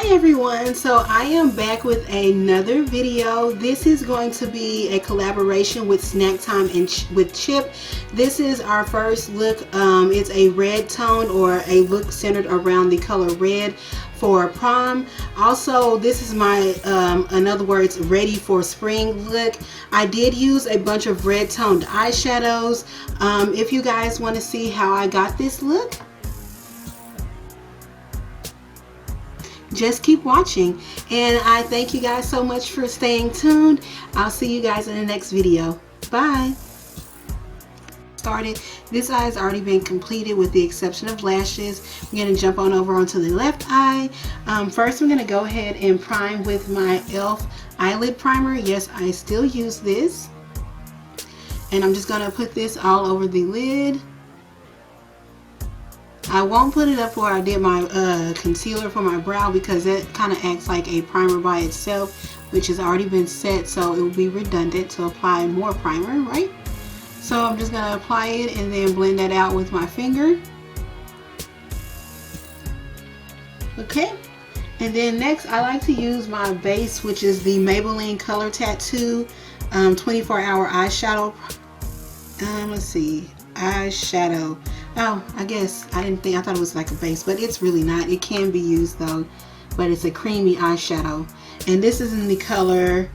Hi everyone, so I am back with another video. This is going to be a collaboration with Snack Time and with Chip. This is our first look. It's a red tone, or a look centered around the color red for prom. Also, this is my in other words, ready for spring look. I did use a bunch of red toned eyeshadows. If you guys want to see how I got this look, just keep watching, and I thank you guys so much for staying tuned. I'll see you guys in the next video. Bye. This eye has already been completed with the exception of lashes. I'm going to jump on over onto the left eye. First, I'm going to go ahead and prime with my e.l.f. eyelid primer. Yes, I still use this, and I'm just going to put this all over the lid. I won't put it up where I did my concealer for my brow, because that kind of acts like a primer by itself, which has already been set, so it will be redundant to apply more primer, right? So I'm just going to apply it and then blend that out with my finger. Okay, and then next I like to use my base, which is the Maybelline Color Tattoo 24-hour eyeshadow. Let's see, eyeshadow. Oh, I guess I thought it was like a base, but it's really not. It can be used though, but it's a creamy eyeshadow, and this is in the color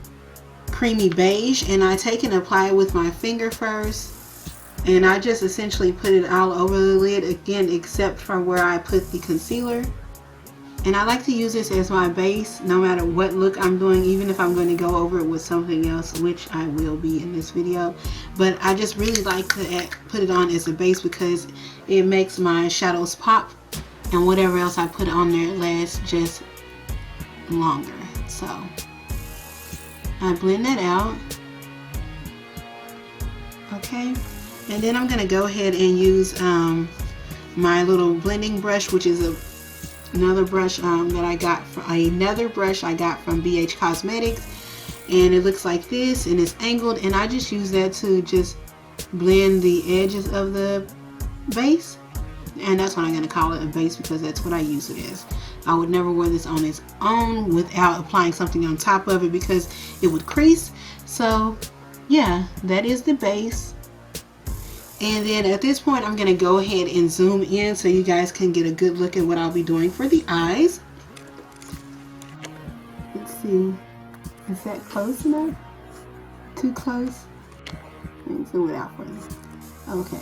Creamy Beige, and I take and apply it with my finger first, and I just essentially put it all over the lid again, except for where I put the concealer. And I like to use this as my base no matter what look I'm doing, even if I'm going to go over it with something else, which I will be in this video. But I just really like to put it on as a base because it makes my shadows pop, and whatever else I put on there lasts just longer. So I blend that out. Okay, and then I'm going to go ahead and use my little blending brush, which is another brush that I got from BH Cosmetics, and it looks like this, and it's angled, and I just use that to just blend the edges of the base, and that's what I'm going to call it, a base, because that's what I use it as. I would never wear this on its own without applying something on top of it, because it would crease. So yeah, that is the base. And then at this point, I'm going to go ahead and zoom in so you guys can get a good look at what I'll be doing for the eyes. Let's see. Is that close enough? Too close? Let me zoom it out for you. Okay.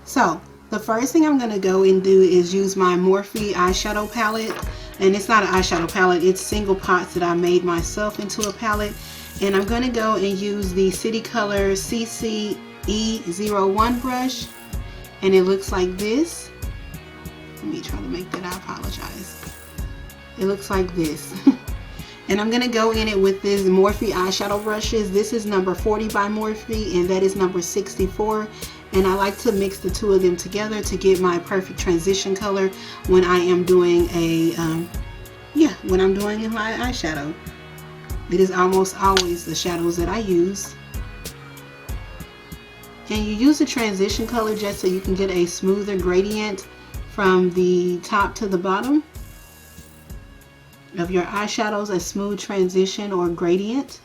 So the first thing I'm going to go and do is use my Morphe eyeshadow palette. And it's not an eyeshadow palette. It's single pots that I made myself into a palette. And I'm going to go and use the City Color CC E01 brush, and it looks like this. Let me try to make that. I apologize. It looks like this. And I'm gonna go in it with this Morphe eyeshadow brushes. This is number 40 by Morphe, and that is number 64. And I like to mix the two of them together to get my perfect transition color when I am doing when I'm doing my eyeshadow. It is almost always the shadows that I use. And you use the transition color just so you can get a smoother gradient from the top to the bottom of your eyeshadows, a smooth transition or gradient.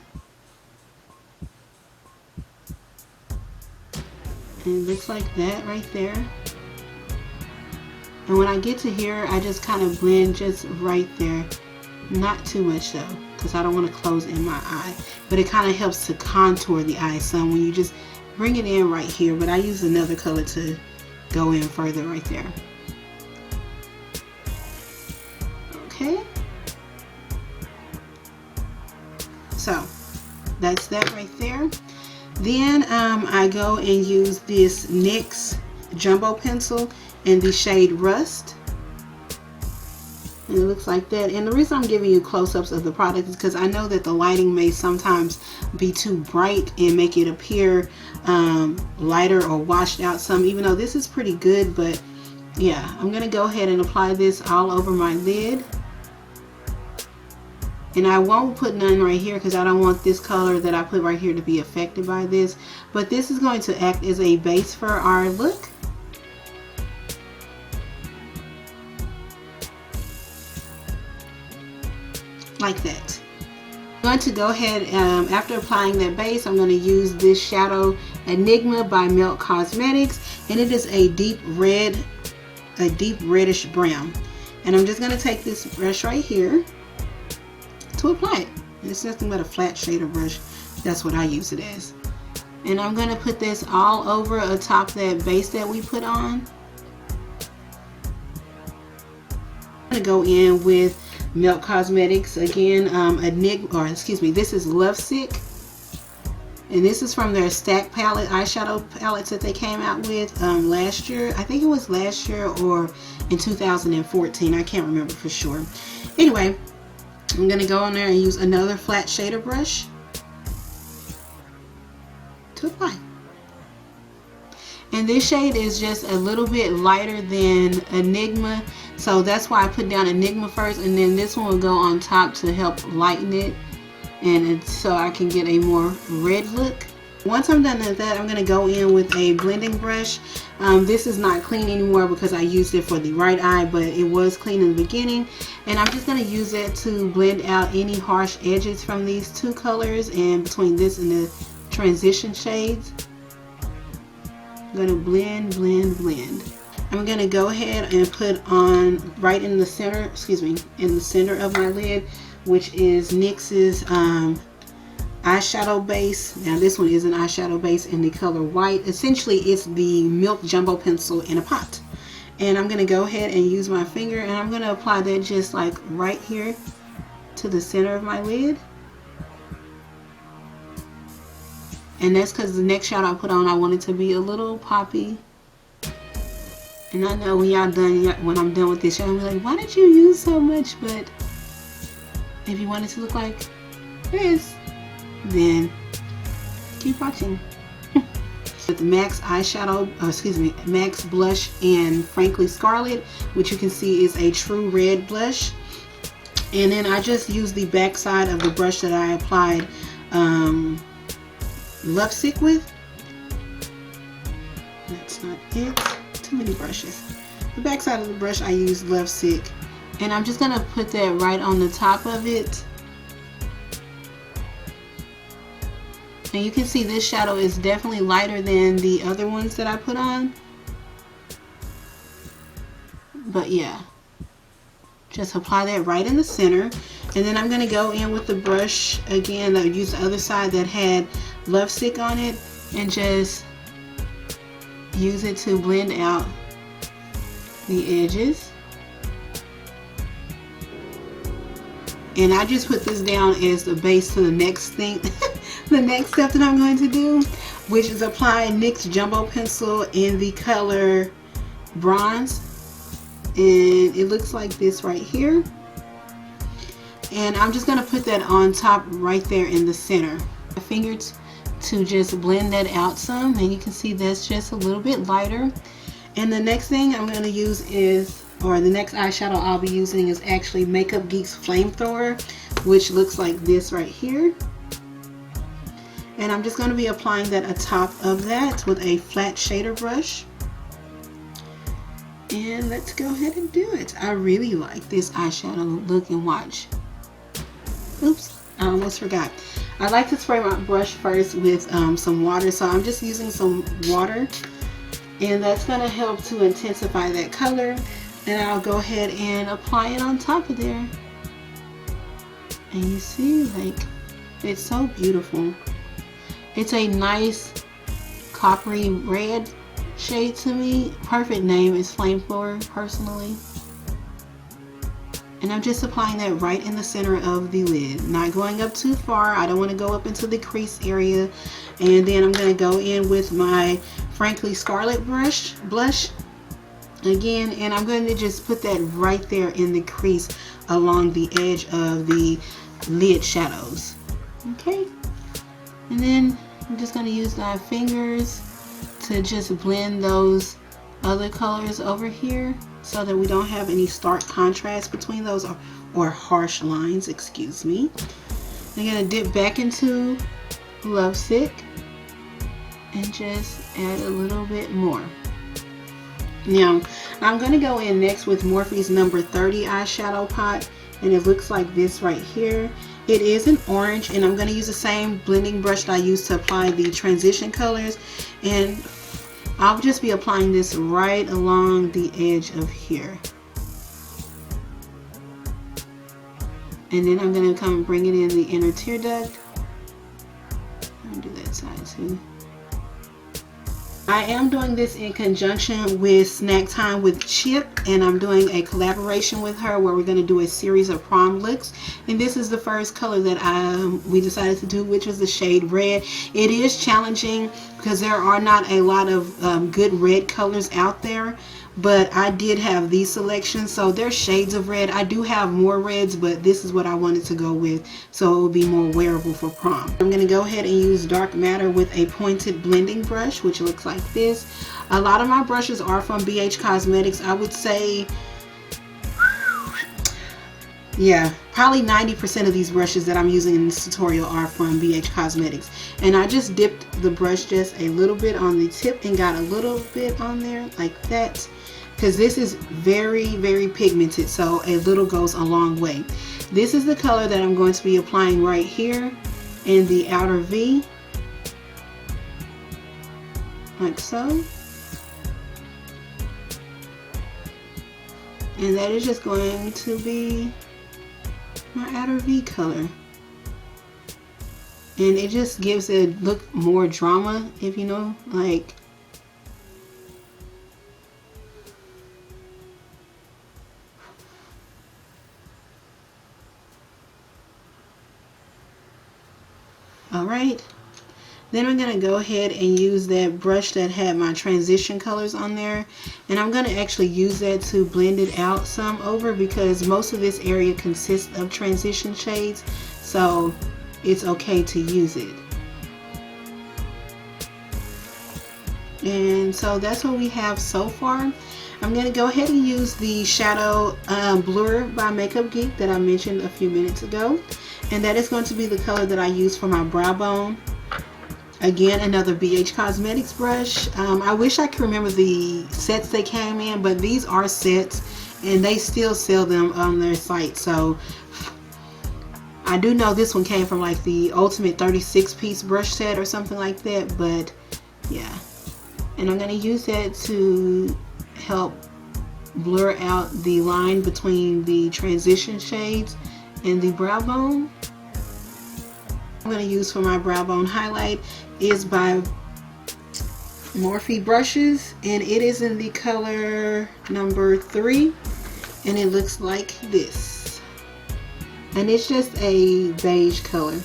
And it looks like that right there. And when I get to here, I just kind of blend just right there. Not too much though, because I don't want to close in my eye. But it kind of helps to contour the eye some when you just bring it in right here, but I use another color to go in further right there. Okay, so that's that right there. Then I go and use this NYX jumbo pencil in the shade Rust. And it looks like that. And the reason I'm giving you close-ups of the product is because I know that the lighting may sometimes be too bright and make it appear lighter or washed out some, even though this is pretty good. But yeah, I'm gonna go ahead and apply this all over my lid, and I won't put none right here because I don't want this color that I put right here to be affected by this, but this is going to act as a base for our look. like that. I'm going to go ahead, after applying that base, I'm going to use this shadow Enigma by Milk Cosmetics, and it is a deep red, a deep reddish brown. And I'm just going to take this brush right here to apply it. It's nothing but a flat shader brush. That's what I use it as. And I'm going to put this all over atop that base that we put on. I'm going to go in with Milk Cosmetics again, this is Lovesick, and this is from their stack palette, eyeshadow palettes that they came out with last year. I think it was last year or in 2014. I can't remember for sure. Anyway, I'm going to go in there and use another flat shader brush to apply. And this shade is just a little bit lighter than Enigma, so that's why I put down Enigma first, and then this one will go on top to help lighten it, and so I can get a more red look. Once I'm done with that, I'm going to go in with a blending brush. This is not clean anymore because I used it for the right eye, but it was clean in the beginning, and I'm just going to use it to blend out any harsh edges from these two colors and between this and the transition shades. I'm going to blend, blend, blend. I'm going to go ahead and put on right in the center, in the center of my lid, which is NYX's eyeshadow base. Now this one is an eyeshadow base in the color white. Essentially it's the Milk Jumbo Pencil in a pot. And I'm going to go ahead and use my finger, and I'm going to apply that just like right here to the center of my lid. And that's because the next shadow I put on, I want it to be a little poppy. And I know when y'all done, when I'm done with this shadow, I'm like, why did you use so much? But if you want it to look like this, then keep watching. With MAC's eyeshadow, MAC's blush in Frankly Scarlet, which you can see is a true red blush. And then I just used the back side of the brush that I applied Lovesick with. That's not it. Too many brushes. The back side of the brush I used Lovesick, and I'm just gonna put that right on the top of it. And you can see this shadow is definitely lighter than the other ones that I put on. But yeah, just apply that right in the center. And then I'm going to go in with the brush again. I used the other side that had Lovesick on it, and just use it to blend out the edges. And I just put this down as the base to the next thing, the next step that I'm going to do, which is apply NYX Jumbo Pencil in the color Bronze. And it looks like this right here. And I'm just going to put that on top right there in the center. My fingers to just blend that out some, and you can see that's just a little bit lighter. And the next thing I'm going to use is, or the next eyeshadow I'll be using is actually Makeup Geek's Flamethrower, which looks like this right here. And I'm just going to be applying that atop of that with a flat shader brush. And let's go ahead and do it. I really like this eyeshadow look, and watch. Oops, I almost forgot. I like to spray my brush first with some water, so I'm just using some water, and that's going to help to intensify that color. And I'll go ahead and apply it on top of there. And you see, like, it's so beautiful. It's a nice coppery red shade to me. Perfect name is Flamethrower, personally. And I'm just applying that right in the center of the lid, not going up too far. I don't want to go up into the crease area. And then I'm going to go in with my Frankly Scarlet blush again, and I'm going to just put that right there in the crease along the edge of the lid shadows. Okay, and then I'm just going to use my fingers to just blend those other colors over here so that we don't have any stark contrast between those, or harsh lines, excuse me. I'm going to dip back into Lovesick and just add a little bit more. Now I'm going to go in next with Morphe's number 30 eyeshadow pot, and it looks like this right here. It is an orange, and I'm going to use the same blending brush that I used to apply the transition colors, and I'll just be applying this right along the edge of here. And then I'm going to come bring it in the inner tear duct. I'm going to do that side too. I am doing this in conjunction with Snack Time with Chip, and I'm doing a collaboration with her where we're going to do a series of prom looks. And this is the first color that we decided to do, which was the shade red. It is challenging because there are not a lot of good red colors out there, but I did have these selections, so they're shades of red. I do have more reds, but this is what I wanted to go with, so it will be more wearable for prom. I'm going to go ahead and use dark matter with a pointed blending brush, which looks like this. A lot of my brushes are from BH Cosmetics. I would say, yeah, probably 90% of these brushes that I'm using in this tutorial are from BH Cosmetics. And I just dipped the brush just a little bit on the tip and got a little bit on there like that, because this is very, very pigmented, so a little goes a long way. This is the color that I'm going to be applying right here in the outer V, like so. And that is just going to be my outer V color. And it just gives it look more drama, if you know, like. Alright, then I'm going to go ahead and use that brush that had my transition colors on there, and I'm going to actually use that to blend it out some over, because most of this area consists of transition shades, so it's okay to use it. And so that's what we have so far. I'm going to go ahead and use the shadow Blur by Makeup Geek that I mentioned a few minutes ago. And that is going to be the color that I use for my brow bone. Again, another BH Cosmetics brush. I wish I could remember the sets they came in, but these are sets and they still sell them on their site. So I do know this one came from like the Ultimate 36-piece brush set or something like that, but yeah. And I'm going to use that to help blur out the line between the transition shades and the brow bone. I'm going to use for my brow bone highlight is by Morphe brushes, and it is in the color number 3, and it looks like this, and it's just a beige color,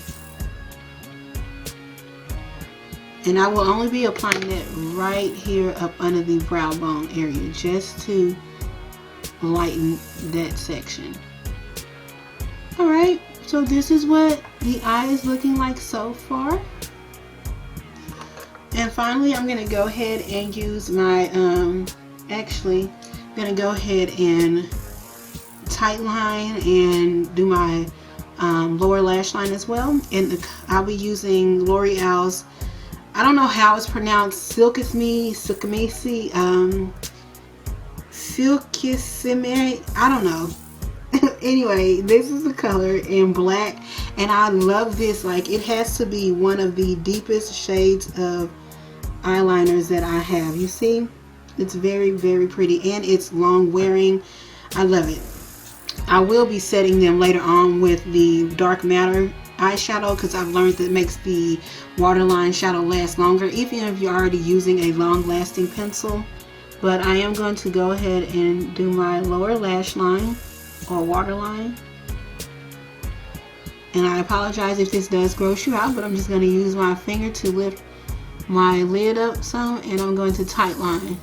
and I will only be applying that right here up under the brow bone area just to lighten that section. Alright, so this is what the eye is looking like so far. And finally, I'm going to go ahead and use my, actually, I'm going to go ahead and tight line and do my lower lash line as well. And I'll be using L'Oreal's, I don't know how it's pronounced, Silkissime, I don't know. Anyway, this is the color in black, and I love this. Like, it has to be one of the deepest shades of eyeliners that I have. You see, it's very, very pretty, and it's long wearing. I love it. I will be setting them later on with the dark matter eyeshadow, because I've learned that it makes the waterline shadow last longer, even if you're already using a long lasting pencil. But I am going to go ahead and do my lower lash line or waterline, and I apologize if this does gross you out, but I'm just going to use my finger to lift my lid up some, and I'm going to tight line.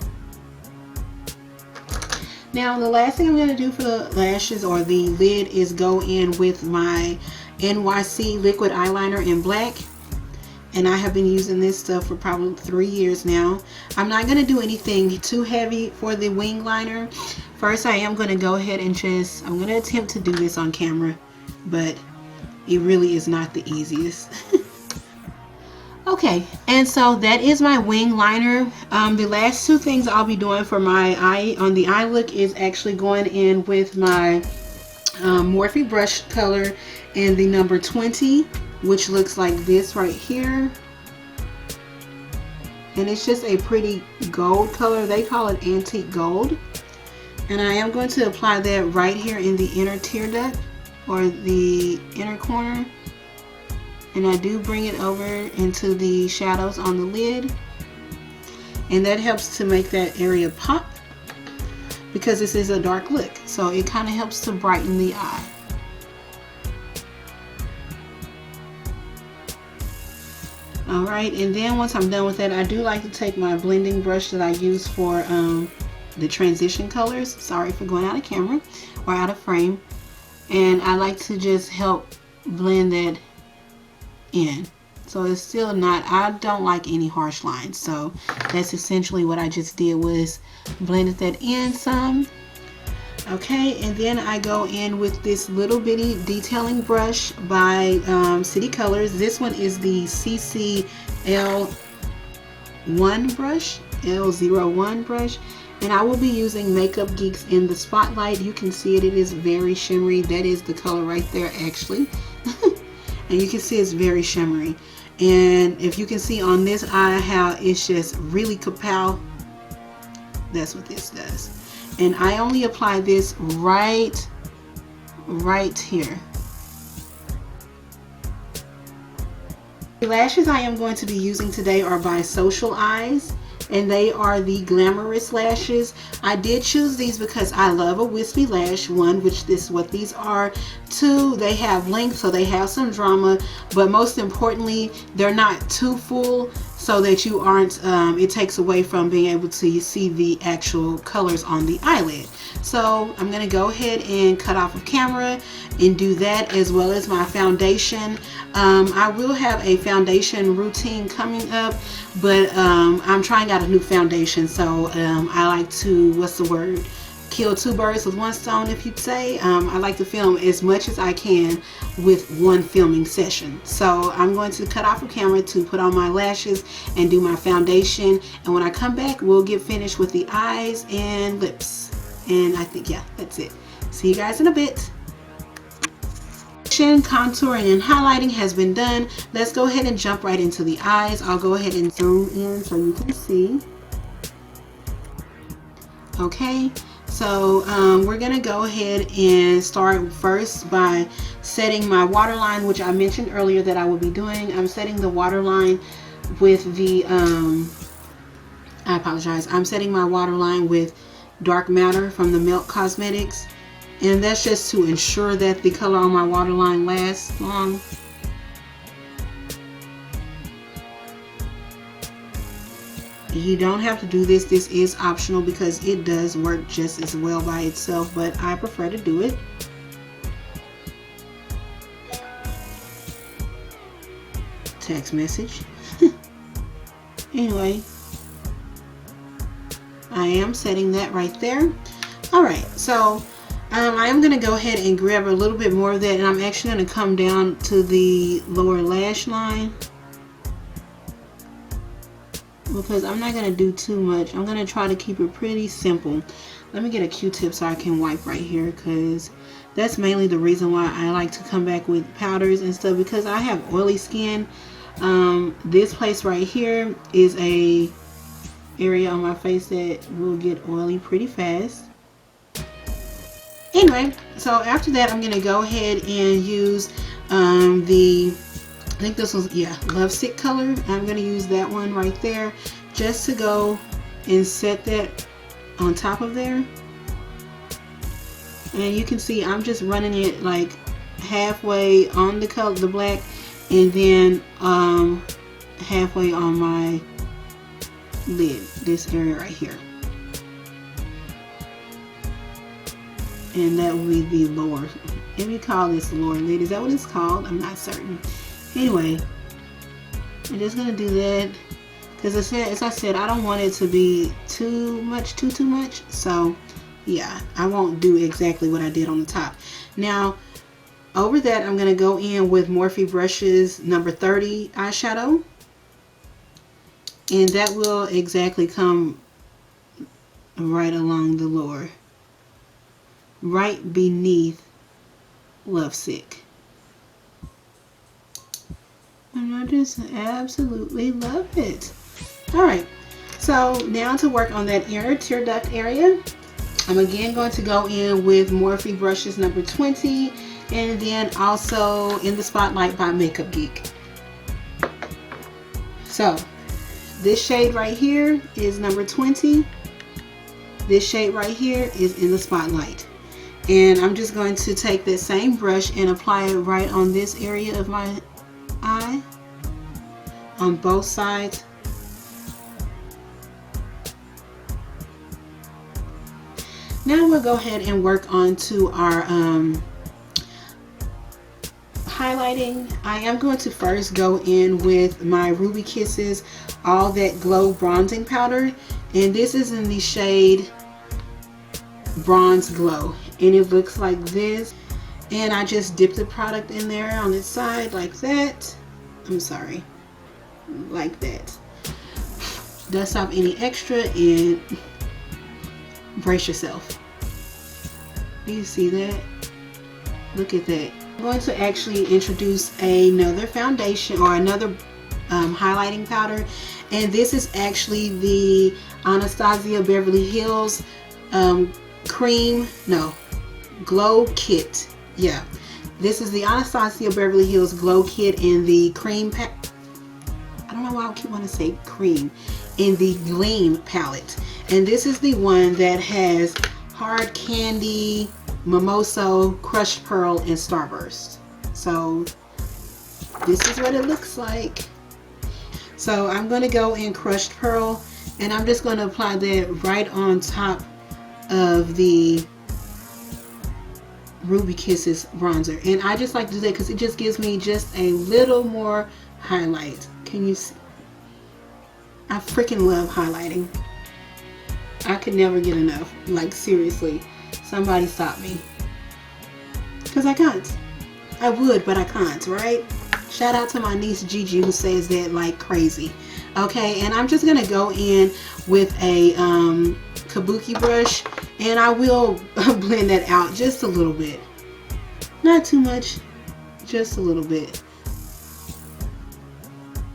Now the last thing I'm going to do for the lashes or the lid is go in with my NYC liquid eyeliner in black, and I have been using this stuff for probably 3 years now. I'm not going to do anything too heavy for the wing liner. First, I am going to go ahead and I'm going to attempt to do this on camera, but it really is not the easiest. Okay, and so that is my wing liner. The last two things I'll be doing for my eye, on the eye look, is actually going in with my Morphe brush color in the number 20, which looks like this right here. And it's just a pretty gold color. They call it antique gold. And I am going to apply that right here in the inner tear duct, or the inner corner. And I do bring it over into the shadows on the lid. And that helps to make that area pop, because this is a dark look. So it kind of helps to brighten the eye. Alright, and then once I'm done with that, I do like to take my blending brush that I use for the transition colors. Sorry for going out of camera or out of frame. And I like to just help blend that in. So it's still not, I don't like any harsh lines. So that's essentially what I just did, was blended that in some. Okay, and then I go in with this little bitty detailing brush by City Colors. This one is the CC L1 brush, L01 brush. And I will be using Makeup Geeks in the Spotlight. You can see it, it is very shimmery. That is the color right there, actually. And you can see it's very shimmery. And if you can see on this eye how it's just really kapow, that's what this does. And I only apply this right here. The lashes I am going to be using today are by Social Eyes, and they are the Glamorous lashes. I did choose these because I love a wispy lash. One, which this is what these are. Two, they have length, so they have some drama, but most importantly, they're not too full, so that you aren't, it takes away from being able to see the actual colors on the eyelid. So I'm going to go ahead and cut off of camera and do that, as well as my foundation. I will have a foundation routine coming up, but I'm trying out a new foundation, so I like to, what's the word, kill two birds with one stone, if you'd say. I like to film as much as I can with one filming session. So I'm going to cut off of camera to put on my lashes and do my foundation, and when I come back, we'll get finished with the eyes and lips. And I think, yeah, that's it. See you guys in a bit. Contouring and highlighting has been done. Let's go ahead and jump right into the eyes. I'll go ahead and zoom in so you can see. Okay, so we're gonna go ahead and start first by setting my waterline, which I mentioned earlier that I will be doing. I'm setting the waterline with the I apologize, I'm setting my waterline with Dark Matter from the Milk Cosmetics. And that's just to ensure that the color on my waterline lasts long. You don't have to do this. This is optional because it does work just as well by itself, but I prefer to do it. Text message. Anyway, I am setting that right there. Alright, so I am going to go ahead and grab a little bit more of that, and I'm actually going to come down to the lower lash line, because I'm not going to do too much. I'm going to try to keep it pretty simple. Let me get a Q-tip so I can wipe right here, because that's mainly the reason why I like to come back with powders and stuff, because I have oily skin. This place right here is a area on my face that will get oily pretty fast. Anyway, so after that, I'm going to go ahead and use I think this was, yeah, Love Sick color. I'm going to use that one right there just to go and set that on top of there. And you can see I'm just running it like halfway on the color, the black, and then halfway on my lid, this area right here. And that will be the lower, if you call this lower lid, is that what it's called? I'm not certain. Anyway, I'm just gonna do that because as I said, I don't want it to be too much. So yeah, I won't do exactly what I did on the top. Now over that, I'm gonna go in with Morphe brushes number 30 eyeshadow, and that will exactly come right along the lower, right beneath lovesick. And I just absolutely love it. Alright, so now to work on that inner tear duct area, I'm again going to go in with Morphe brushes number 20, and then also In the Spotlight by Makeup Geek. So this shade right here is number 20. This shade right here is In the Spotlight. And I'm just going to take that same brush and apply it right on this area of my eye, on both sides. Now we'll go ahead and work on to our highlighting. I am going to first go in with my Ruby Kisses All That Glow bronzing powder, and this is in the shade Bronze Glow, and it looks like this. And I just dip the product in there on its side like that. I'm sorry, like that. Dust off any extra and brace yourself. Do you see that? Look at that. I'm going to actually introduce another foundation or another highlighting powder, and this is actually the Anastasia Beverly Hills Glow Kit. Yeah, this is the Anastasia Beverly Hills Glow Kit in the cream I don't know why I keep wanting to say cream, in the Gleam palette, and this is the one that has Hard Candy, Mimoso, Crushed Pearl, and Starburst. So this is what it looks like. So I'm going to go in Crushed Pearl, and I'm just going to apply that right on top of the Ruby Kisses bronzer. And I just like to do that because it just gives me just a little more highlight. Can you see? I freaking love highlighting. I could never get enough. Like, seriously, somebody stop me, because I can't. I would, but I can't, right? Shout out to my niece Gigi, who says that like crazy. Okay, and I'm just gonna go in with a kabuki brush, and I will blend that out just a little bit, not too much, just a little bit.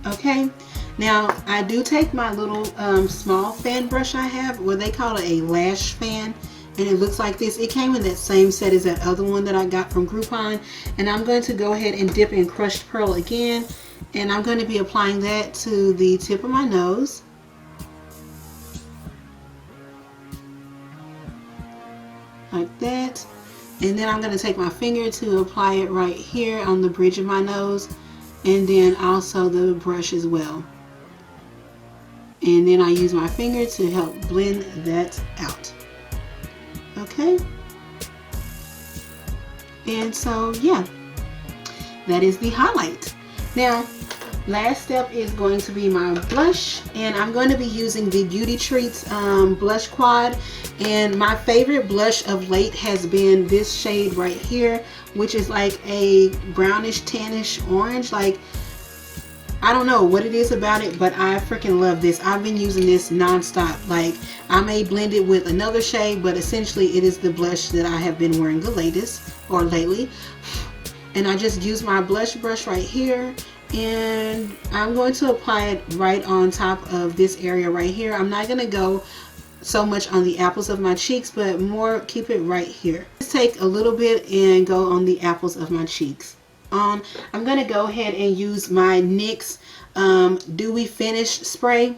Okay, now I do take my little small fan brush I have, what they call it, a lash fan, and it looks like this. It came in that same set as that other one that I got from Groupon, and I'm going to go ahead and dip in Crushed Pearl again, and I'm going to be applying that to the tip of my nose. Like that. And then I'm going to take my finger to apply it right here on the bridge of my nose, and then also the brush as well. And then I use my finger to help blend that out. Okay, and so yeah, that is the highlight. Now, last step is going to be my blush, and I'm going to be using the Beauty Treats blush quad, and my favorite blush of late has been this shade right here, which is like a brownish tannish orange. Like, I don't know what it is about it, but I freaking love this. I've been using this non-stop. Like, I may blend it with another shade, but essentially it is the blush that I have been wearing the latest or lately. And I just use my blush brush right here, and I'm going to apply it right on top of this area right here. I'm not going to go so much on the apples of my cheeks, but more keep it right here. Just take a little bit and go on the apples of my cheeks. I'm going to go ahead and use my NYX Dewy Finish Spray,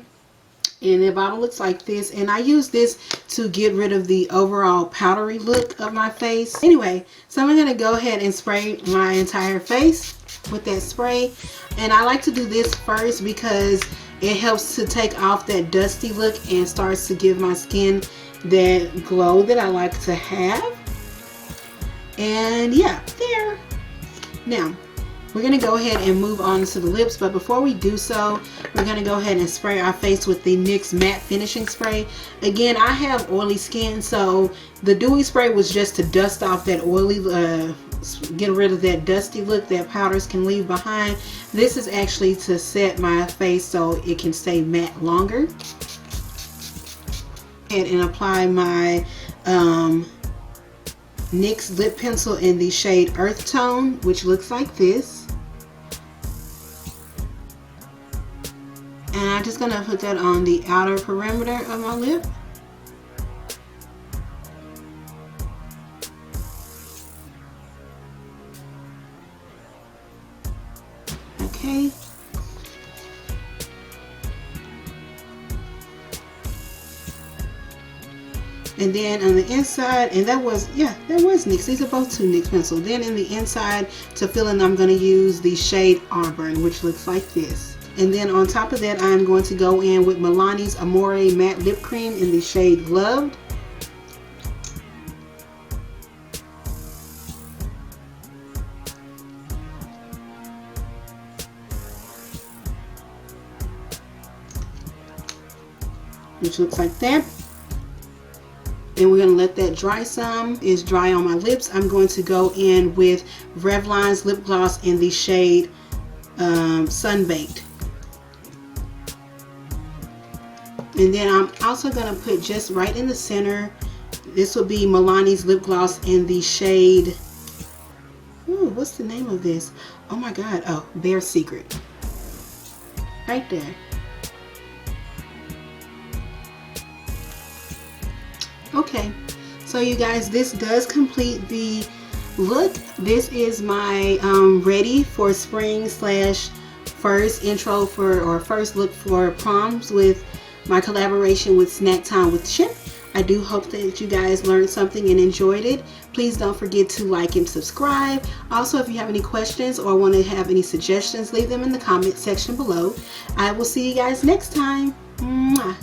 and the bottle looks like this, and I use this to get rid of the overall powdery look of my face. Anyway, so I'm going to go ahead and spray my entire face with that spray, and I like to do this first because it helps to take off that dusty look and starts to give my skin that glow that I like to have. And yeah, there. Now, we're going to go ahead and move on to the lips, but before we do so, we're going to go ahead and spray our face with the NYX Matte Finishing Spray. Again, I have oily skin, so the dewy spray was just to dust off that oily, get rid of that dusty look that powders can leave behind. This is actually to set my face so it can stay matte longer. And apply my NYX lip pencil in the shade Earth Tone, which looks like this. And I'm just going to put that on the outer perimeter of my lip. Okay. And then on the inside, and that was NYX. These are both 2 NYX pencils. Then in the inside to fill in, I'm going to use the shade Auburn, which looks like this. And then on top of that, I'm going to go in with Milani's Amore Matte Lip Cream in the shade Loved. Which looks like that. And we're going to let that dry some. It's dry on my lips. I'm going to go in with Revlon's lip gloss in the shade Sunbaked. And then I'm also going to put just right in the center, this will be Milani's lip gloss in the shade, ooh, what's the name of this? Oh my god, oh, Bare Secret. Right there. Okay, so you guys, this does complete the look. This is my ready for spring / first intro for, or first look for proms with my collaboration with Snack Time with Chip. I do hope that you guys learned something and enjoyed it. Please don't forget to like and subscribe. Also, if you have any questions or want to have any suggestions, leave them in the comment section below. I will see you guys next time. Mwah.